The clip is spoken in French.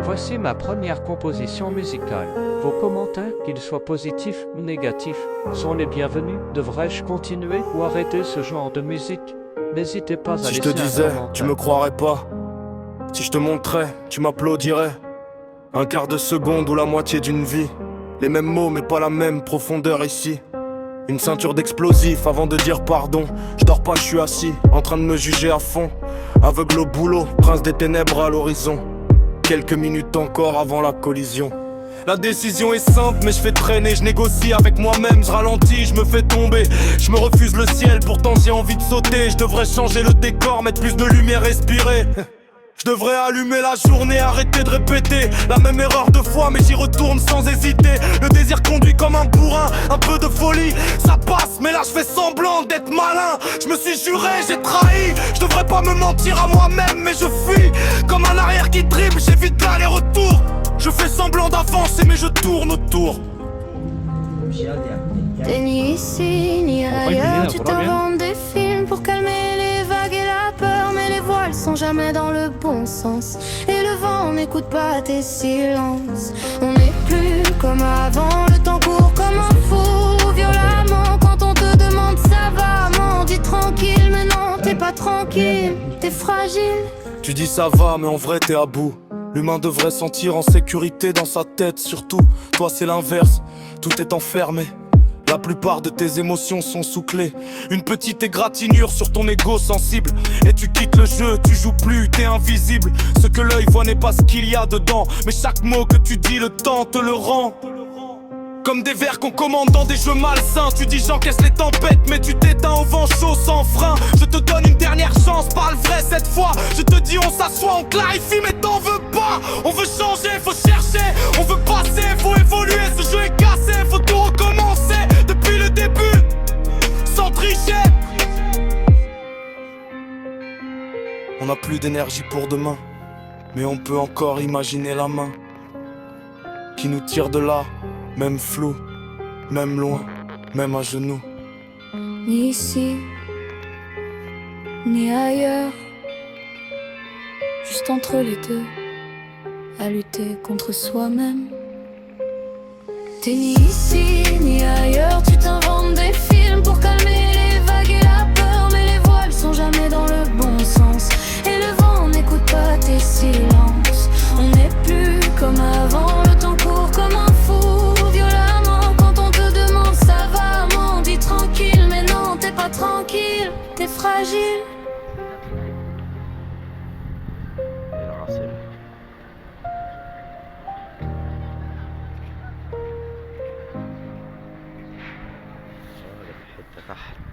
Voici ma première composition musicale. Vos commentaires, qu'ils soient positifs ou négatifs, sont les bienvenus. Devrais-je continuer ou arrêter ce genre de musique? N'hésitez pas à Si laisser je te un disais, commentaire. tu me croirais pas. Si je te montrais, tu m'applaudirais. Un quart de seconde ou la moitié d'une vie. Les mêmes mots mais pas la même profondeur ici. Une ceinture d'explosifs avant de dire pardon. Je dors pas, je suis assis, en train de me juger à fond. Aveugle au boulot, prince des ténèbres à l'horizon. Quelques minutes encore avant la collision. La décision est simple mais je fais traîner, je négocie avec moi-même, je ralentis, je me fais tomber. Je me refuse le ciel, pourtant j'ai envie de sauter. Je devrais changer le décor, mettre plus de lumière, respirer. Je devrais allumer la journée, arrêter de répéter la même erreur deux fois, mais j'y retourne sans hésiter. Le désir conduit comme un bourrin, un peu de folie, ça passe, mais là je fais semblant d'être malin. Je me suis juré, j'ai trahi, je devrais pas me mentir à moi-même, mais je fuis comme un arrière qui dribble, j'évite l'aller-retour. Je fais semblant d'avancer, mais je tourne autour. T'es ni ici ni ailleurs, tu t'inventes des films pour calmer les vagues et la peur. Mais les voiles sont jamais dans le bon sens et le vent n'écoute pas tes silences. On n'est plus comme avant, le temps court comme un fou violemment. Quand on te demande ça va, m'en dis tranquille. Mais non, t'es pas tranquille, t'es fragile. Tu dis ça va, mais en vrai t'es à bout. L'humain devrait sentir en sécurité dans sa tête, surtout. Toi c'est l'inverse, tout est enfermé. La plupart de tes émotions sont sous clé. Une petite égratignure sur ton ego sensible. Et tu quittes le jeu, tu joues plus, t'es invisible. Ce que l'œil voit n'est pas ce qu'il y a dedans, mais chaque mot que tu dis, le temps te le rend. Comme des vers qu'on commande dans des jeux malsains. Tu dis j'encaisse les tempêtes mais tu t'éteins au vent chaud sans frein. Je te donne une dernière chance, parle vrai cette fois. Je te dis on s'assoit, on clarifie mais t'en veux pas. On veut changer, faut chercher, on veut passer, faut évoluer. Ce jeu est cassé, faut tout recommencer depuis le début, sans tricher. On n'a plus d'énergie pour demain, mais on peut encore imaginer la main qui nous tire de là. Même flou, même loin, même à genoux. Ni ici, ni ailleurs, juste entre les deux, à lutter contre soi-même. T'es ni ici, ni ailleurs, tu t'inventes des films pour calmer les vagues et la peur. Mais les voiles sont jamais dans le bon sens et le vent n'écoute pas tes silences. On n'est plus comme avant, le temps court comme un fou violemment. Quand on te demande ça va, m'en dis tranquille. Mais non, t'es pas tranquille, t'es fragile. حتة تحت